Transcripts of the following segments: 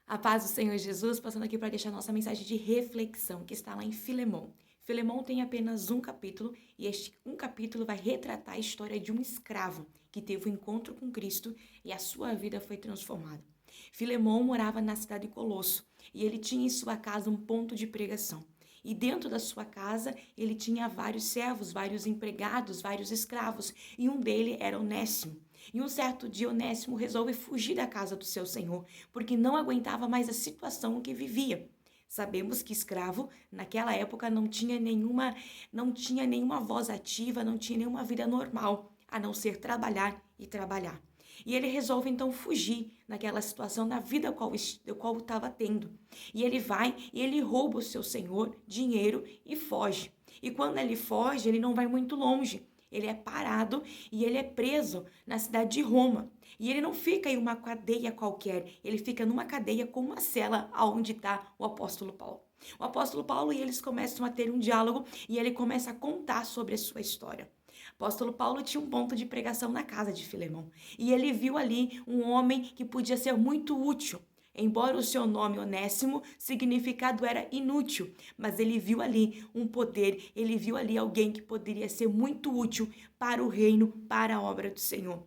A paz do Senhor Jesus, passando aqui para deixar nossa mensagem de reflexão, que está lá em Filemão. Filemão tem apenas um capítulo, e este um capítulo vai retratar a história de um escravo que teve um encontro com Cristo e a sua vida foi transformada. Filemão morava na cidade de Colosso, e ele tinha em sua casa um ponto de pregação. E dentro da sua casa, ele tinha vários servos, vários empregados, vários escravos, e um dele era Onésimo. E um certo dia, Onésimo resolve fugir da casa do seu senhor, porque não aguentava mais a situação que vivia. Sabemos que escravo, naquela época, não tinha nenhuma voz ativa, não tinha nenhuma vida normal, a não ser trabalhar e trabalhar. E ele resolve então fugir naquela situação da vida qual estava tendo. E ele vai e ele rouba o seu senhor dinheiro e foge. E quando ele foge, ele não vai muito longe. Ele é parado e ele é preso na cidade de Roma. E ele não fica em uma cadeia qualquer, ele fica numa cadeia com uma cela onde está o apóstolo Paulo. O apóstolo Paulo e eles começam a ter um diálogo e ele começa a contar sobre a sua história. O apóstolo Paulo tinha um ponto de pregação na casa de Filemão. E ele viu ali um homem que podia ser muito útil. Embora o seu nome Onésimo, significado era inútil, mas ele viu ali um poder, ele viu ali alguém que poderia ser muito útil para o reino, para a obra do Senhor.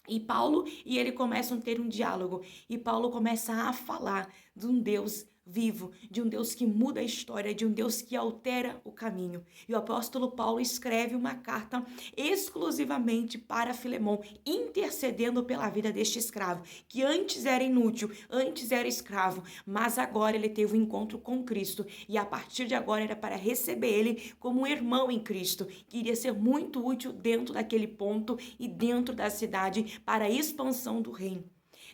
E Paulo e ele começam a ter um diálogo, e Paulo começa a falar de um Deus vivo, de um Deus que muda a história, de um Deus que altera o caminho. E o apóstolo Paulo escreve uma carta exclusivamente para Filemão, intercedendo pela vida deste escravo, que antes era inútil, antes era escravo, mas agora ele teve um encontro com Cristo, e a partir de agora era para receber ele como um irmão em Cristo, que iria ser muito útil dentro daquele ponto e dentro da cidade para a expansão do reino.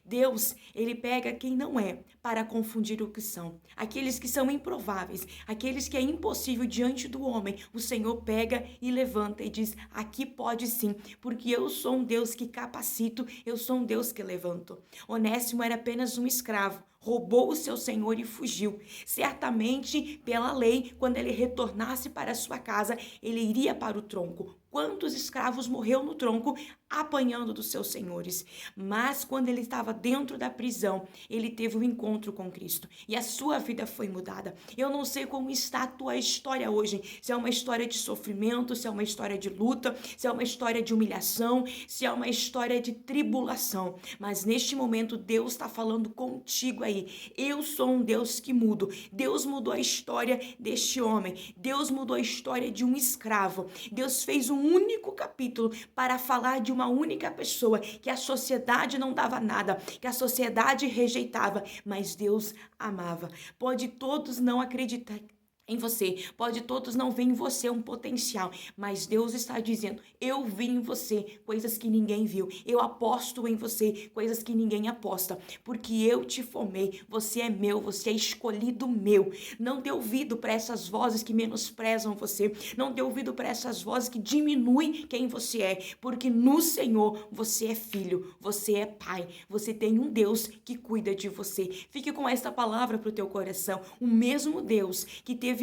Deus, ele pega quem não é para confundir o que são. Aqueles que são improváveis, aqueles que é impossível diante do homem, o Senhor pega e levanta e diz, aqui pode sim, porque eu sou um Deus que capacito, eu sou um Deus que levanto. Onésimo era apenas um escravo, roubou o seu senhor e fugiu. Certamente, pela lei, quando ele retornasse para sua casa, ele iria para o tronco. Quantos escravos morreu no tronco apanhando dos seus senhores? Mas quando ele estava dentro da prisão, ele teve um encontro com Cristo e a sua vida foi mudada. Eu não sei como está a tua história hoje, se é uma história de sofrimento, se é uma história de luta, se é uma história de humilhação, se é uma história de tribulação, mas neste momento Deus está falando contigo aí. Eu sou um Deus que mudo. Deus mudou a história deste homem, Deus mudou a história de um escravo. Deus fez um único capítulo para falar de uma única pessoa que a sociedade não dava nada, que a sociedade rejeitava, mas Deus amava. Pode todos não acreditar em você, pode todos não ver em você um potencial, mas Deus está dizendo, eu vi em você coisas que ninguém viu, eu aposto em você coisas que ninguém aposta, porque eu te formei, você é meu, você é escolhido meu. Não dê ouvido para essas vozes que menosprezam você, não dê ouvido para essas vozes que diminuem quem você é, porque no Senhor você é filho, você é pai, você tem um Deus que cuida de você. Fique com esta palavra para o teu coração, o mesmo Deus que teve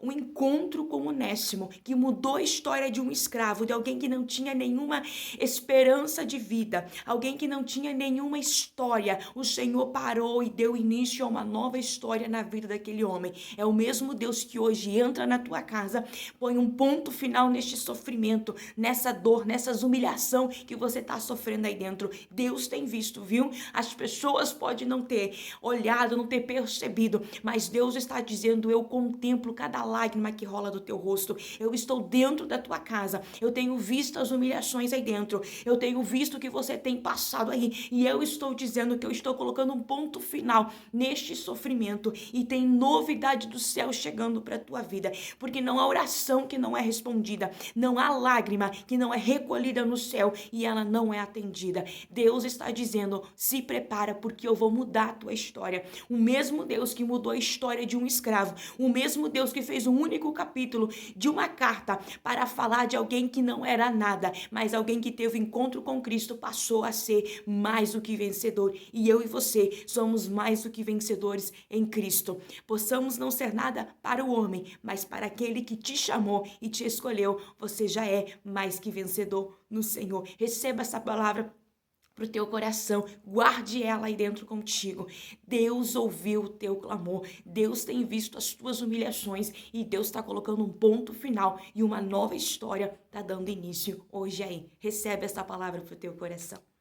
um encontro com Onésimo, que mudou a história de um escravo, de alguém que não tinha nenhuma esperança de vida, alguém que não tinha nenhuma história. O Senhor parou e deu início a uma nova história na vida daquele homem. É o mesmo Deus que hoje entra na tua casa, põe um ponto final neste sofrimento, nessa dor, nessas humilhação que você está sofrendo aí dentro. Deus tem visto, viu? As pessoas podem não ter olhado, não ter percebido, mas Deus está dizendo, eu contemplo cada lágrima que rola do teu rosto. Eu estou dentro da tua casa. Eu tenho visto as humilhações aí dentro. Eu tenho visto o que você tem passado aí. E eu estou dizendo que eu estou colocando um ponto final neste sofrimento. E tem novidade do céu chegando para a tua vida. Porque não há oração que não é respondida. Não há lágrima que não é recolhida no céu e ela não é atendida. Deus está dizendo, se prepara porque eu vou mudar a tua história. O mesmo Deus que mudou a história de um escravo. O mesmo Deus que fez um único capítulo de uma carta para falar de alguém que não era nada, mas alguém que teve encontro com Cristo passou a ser mais do que vencedor. E eu e você somos mais do que vencedores em Cristo. Possamos não ser nada para o homem, mas para aquele que te chamou e te escolheu, você já é mais que vencedor no Senhor. Receba essa palavra pro teu coração, guarde ela aí dentro contigo. Deus ouviu o teu clamor, Deus tem visto as tuas humilhações e Deus está colocando um ponto final e uma nova história está dando início hoje aí. Recebe essa palavra pro teu coração.